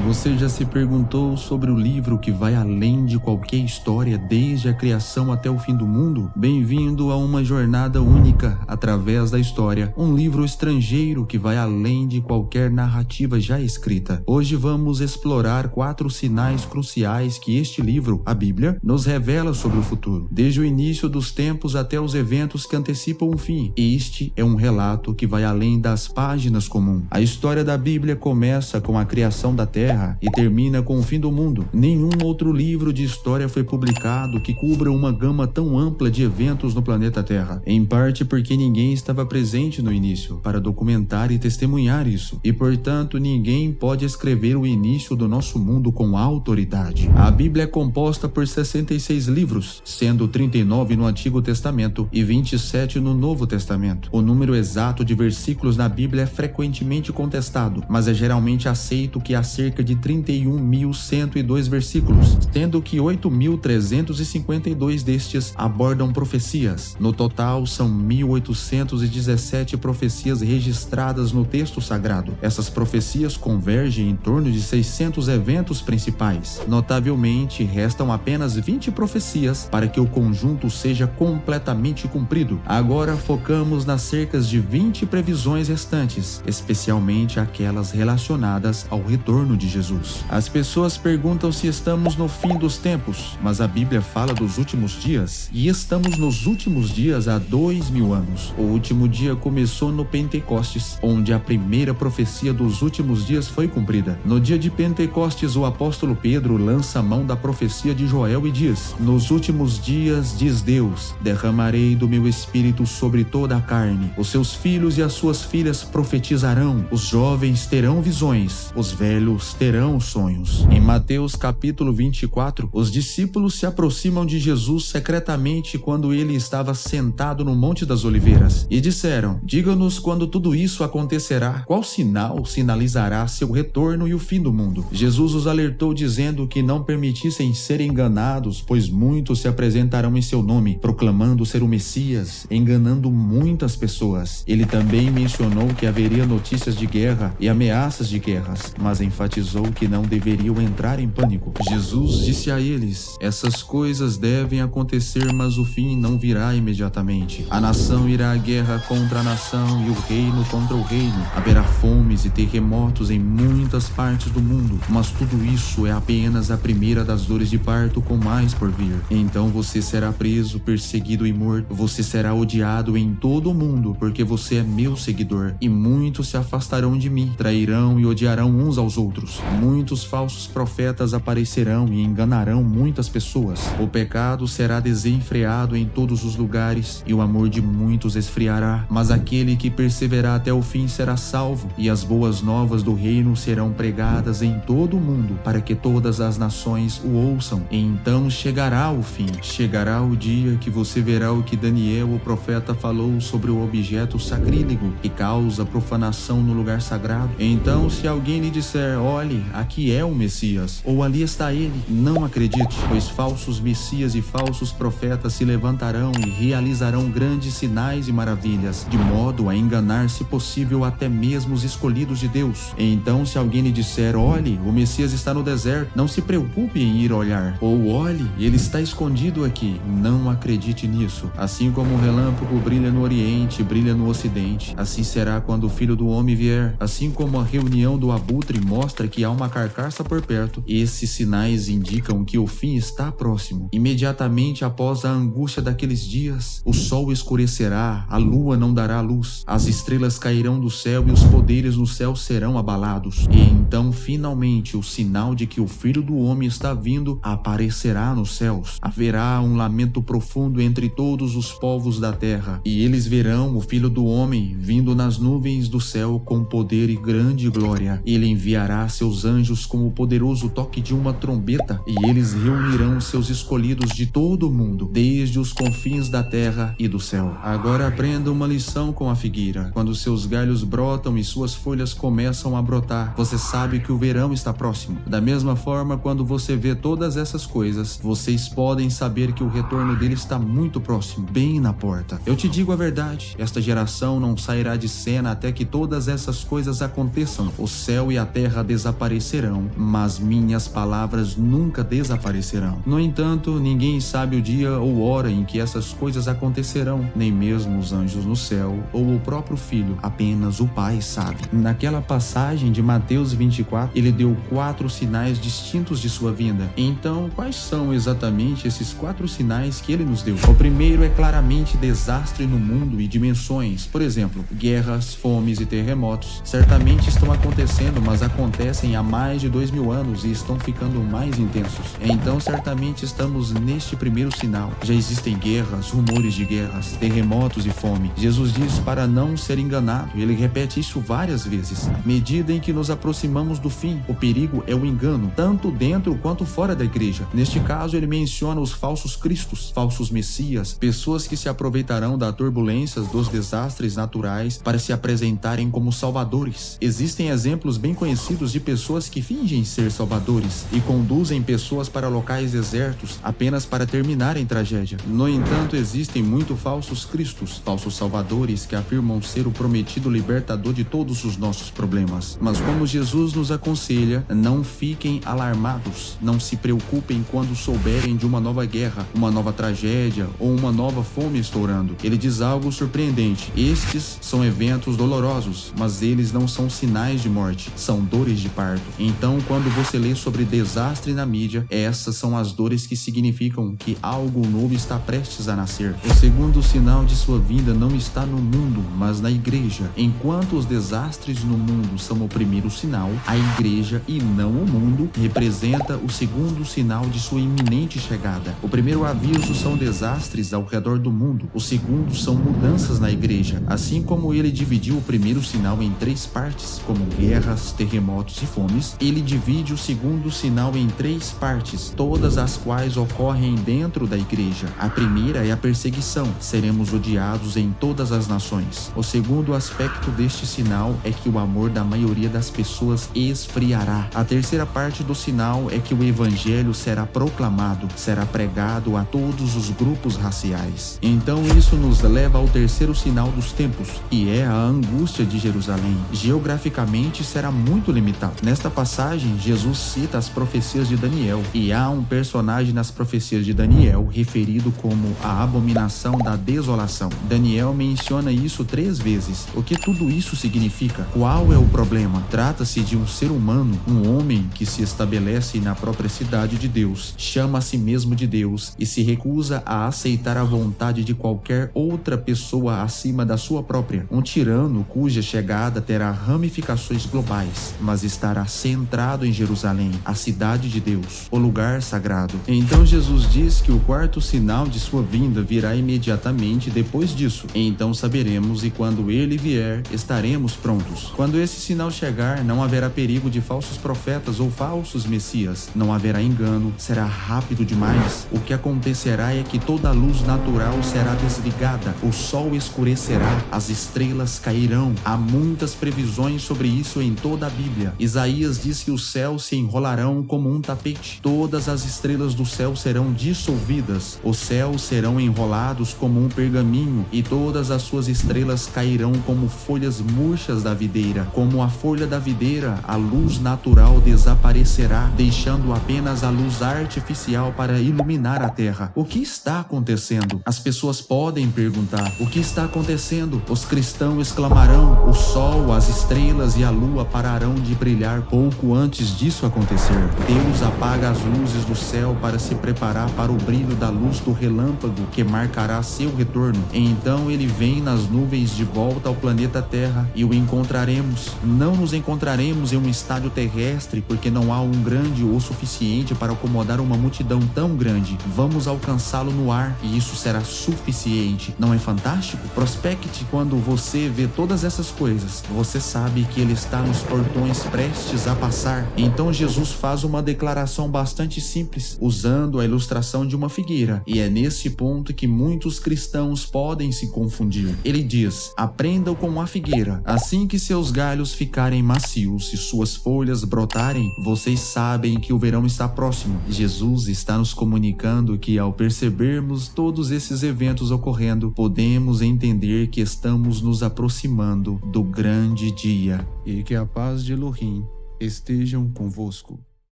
Você já se perguntou sobre o livro que vai além de qualquer história desde a criação até o fim do mundo? Bem-vindo a uma jornada única através da história, um livro estrangeiro que vai além de qualquer narrativa já escrita. Hoje vamos explorar 4 sinais cruciais que este livro, a Bíblia, nos revela sobre o futuro, desde o início dos tempos até os eventos que antecipam o fim. Este é um relato que vai além das páginas comuns. A história da Bíblia começa com a criação da Terra e termina com o fim do mundo. Nenhum outro livro de história foi publicado que cubra uma gama tão ampla de eventos no planeta Terra, em parte porque ninguém estava presente no início para documentar e testemunhar isso, e portanto ninguém pode escrever o início do nosso mundo com autoridade. A Bíblia é composta por 66 livros, sendo 39 no Antigo Testamento e 27 no Novo Testamento. O número exato de versículos na Bíblia é frequentemente contestado, mas é geralmente aceito que há cerca de 31.102 versículos, sendo que 8.352 destes abordam profecias. No total, são 1.817 profecias registradas no texto sagrado. Essas profecias convergem em torno de 600 eventos principais. Notavelmente, restam apenas 20 profecias para que o conjunto seja completamente cumprido. Agora focamos nas cerca de 20 previsões restantes, especialmente aquelas relacionadas ao retorno de Jesus. As pessoas perguntam se estamos no fim dos tempos, mas a Bíblia fala dos últimos dias, e estamos nos últimos dias há 2000 anos. O último dia começou no Pentecostes, onde a primeira profecia dos últimos dias foi cumprida. No dia de Pentecostes, o apóstolo Pedro lança a mão da profecia de Joel e diz: "Nos últimos dias, diz Deus, derramarei do meu espírito sobre toda a carne. Os seus filhos e as suas filhas profetizarão, os jovens terão visões, os velhos terão sonhos." Em Mateus capítulo 24, os discípulos se aproximam de Jesus secretamente quando ele estava sentado no Monte das Oliveiras e disseram: "Diga-nos quando tudo isso acontecerá. Qual sinal sinalizará seu retorno e o fim do mundo?" Jesus os alertou dizendo que não permitissem ser enganados, pois muitos se apresentarão em seu nome, proclamando ser o Messias, enganando muitas pessoas. Ele também mencionou que haveria notícias de guerra e ameaças de guerras, mas enfatizou que não deveriam entrar em pânico. Jesus disse a eles: "Essas coisas devem acontecer, mas o fim não virá imediatamente. A nação irá à guerra contra a nação e o reino contra o reino. Haverá fomes e terremotos em muitas partes do mundo, mas tudo isso é apenas a primeira das dores de parto, com mais por vir. Então você será preso, perseguido e morto. Você será odiado em todo o mundo, porque você é meu seguidor, e muitos se afastarão de mim, trairão e odiarão uns aos outros. Muitos falsos profetas aparecerão e enganarão muitas pessoas. O pecado será desenfreado em todos os lugares e o amor de muitos esfriará, mas aquele que perseverar até o fim será salvo, e as boas novas do reino serão pregadas em todo o mundo, para que todas as nações o ouçam. E então chegará o fim. Chegará o dia que você verá o que Daniel, o profeta, falou sobre o objeto sacrílego que causa profanação no lugar sagrado. Então, se alguém lhe disser: "Olhe, aqui é o Messias", ou "Ali está ele", não acredite, pois falsos messias e falsos profetas se levantarão e realizarão grandes sinais e maravilhas, de modo a enganar, se possível, até mesmo os escolhidos de Deus. Então, se alguém lhe disser: "Olhe, o Messias está no deserto", não se preocupe em ir olhar, ou "Olhe, ele está escondido aqui", não acredite nisso. Assim como o relâmpago brilha no Oriente e brilha no Ocidente, assim será quando o Filho do Homem vier. Assim como a reunião do abutre mostra que há uma carcaça por perto, esses sinais indicam que o fim está próximo. Imediatamente após a angústia daqueles dias, o sol escurecerá, a lua não dará luz, as estrelas cairão do céu e os poderes no céu serão abalados. E então, finalmente, o sinal de que o Filho do Homem está vindo aparecerá nos céus. Haverá um lamento profundo entre todos os povos da terra, e eles verão o Filho do Homem vindo nas nuvens do céu com poder e grande glória. Ele enviará seus anjos com o poderoso toque de uma trombeta, e eles reunirão seus escolhidos de todo o mundo, desde os confins da terra e do céu. Agora aprenda uma lição com a figueira. Quando seus galhos brotam e suas folhas começam a brotar, você sabe que o verão está próximo. Da mesma forma, quando você vê todas essas coisas, vocês podem saber que o retorno dele está muito próximo, bem na porta. Eu te digo a verdade, esta geração não sairá de cena até que todas essas coisas aconteçam. O céu e a terra desaparecerão, desaparecerão, mas minhas palavras nunca desaparecerão. No entanto, ninguém sabe o dia ou hora em que essas coisas acontecerão, nem mesmo os anjos no céu ou o próprio Filho, apenas o Pai sabe. Naquela passagem de Mateus 24, ele deu 4 sinais distintos de sua vinda. Então, quais são exatamente esses 4 sinais que ele nos deu? O primeiro é claramente desastre no mundo e dimensões. Por exemplo, guerras, fomes e terremotos certamente estão acontecendo, mas acontecem há mais de 2000 anos e estão ficando mais intensos. Então, certamente estamos neste primeiro sinal. Já existem guerras, rumores de guerras, terremotos e fome. Jesus diz para não ser enganado. Ele repete isso várias vezes. À medida em que nos aproximamos do fim, o perigo é o engano, tanto dentro quanto fora da igreja. Neste caso, ele menciona os falsos cristos, falsos messias, pessoas que se aproveitarão das turbulências, dos desastres naturais para se apresentarem como salvadores. Existem exemplos bem conhecidos de pessoas que fingem ser salvadores e conduzem pessoas para locais desertos apenas para terminarem tragédia. No entanto, existem muitos falsos cristos, falsos salvadores que afirmam ser o prometido libertador de todos os nossos problemas. Mas como Jesus nos aconselha, não fiquem alarmados, não se preocupem quando souberem de uma nova guerra, uma nova tragédia ou uma nova fome estourando. Ele diz algo surpreendente: estes são eventos dolorosos, mas eles não são sinais de morte, são dores de parto. Então, quando você lê sobre desastre na mídia, essas são as dores que significam que algo novo está prestes a nascer. O segundo sinal de sua vinda não está no mundo, mas na igreja. Enquanto os desastres no mundo são o primeiro sinal, a igreja, e não o mundo, representa o segundo sinal de sua iminente chegada. O primeiro aviso são desastres ao redor do mundo. O segundo são mudanças na igreja. Assim como ele dividiu o primeiro sinal em 3 partes, como guerras, terremotos e fomes, ele divide o segundo sinal em 3 partes, todas as quais ocorrem dentro da igreja. A primeira é a perseguição. Seremos odiados em todas as nações. O segundo aspecto deste sinal é que o amor da maioria das pessoas esfriará. A terceira parte do sinal é que o evangelho será proclamado, será pregado a todos os grupos raciais. Então isso nos leva ao terceiro sinal dos tempos, que é a angústia de Jerusalém. Geograficamente será muito limitado. Nesta passagem, Jesus cita as profecias de Daniel, e há um personagem nas profecias de Daniel referido como a abominação da desolação. Daniel menciona isso 3 vezes. O que tudo isso significa? Qual é o problema? Trata-se de um ser humano, um homem que se estabelece na própria cidade de Deus, chama a si mesmo de Deus e se recusa a aceitar a vontade de qualquer outra pessoa acima da sua própria. Um tirano cuja chegada terá ramificações globais, mas estará centrado em Jerusalém, a cidade de Deus, o lugar sagrado. Então Jesus diz que o quarto sinal de sua vinda virá imediatamente depois disso. Então saberemos, e quando ele vier, estaremos prontos. Quando esse sinal chegar, não haverá perigo de falsos profetas ou falsos messias. Não haverá engano, será rápido demais. O que acontecerá é que toda a luz natural será desligada, o sol escurecerá, as estrelas cairão. Há muitas previsões sobre isso em toda a Bíblia. Isaías diz que os céus se enrolarão como um tapete. Todas as estrelas do céu serão dissolvidas. Os céus serão enrolados como um pergaminho, e todas as suas estrelas cairão como folhas murchas da videira. Como a folha da videira, a luz natural desaparecerá, deixando apenas a luz artificial para iluminar a terra. O que está acontecendo? As pessoas podem perguntar: o que está acontecendo? Os cristãos exclamarão: o sol, as estrelas e a lua pararão de brilhar pouco antes disso acontecer. Deus apaga as luzes do céu para se preparar para o brilho da luz do relâmpago que marcará seu retorno. Então ele vem nas nuvens de volta ao planeta Terra e o encontraremos. Não nos encontraremos em um estádio terrestre, porque não há um grande o suficiente para acomodar uma multidão tão grande. Vamos alcançá-lo no ar e isso será suficiente. Não é fantástico? Prospecte quando você vê todas essas coisas. Você sabe que ele está nos portões prestes a passar. Então Jesus faz uma declaração bastante simples, usando a ilustração de uma figueira. E é nesse ponto que muitos cristãos podem se confundir. Ele diz: aprendam com a figueira. Assim que seus galhos ficarem macios e suas folhas brotarem, vocês sabem que o verão está próximo. Jesus está nos comunicando que, ao percebermos todos esses eventos ocorrendo, podemos entender que estamos nos aproximando do grande dia, e que a paz de Elohim estejam convosco.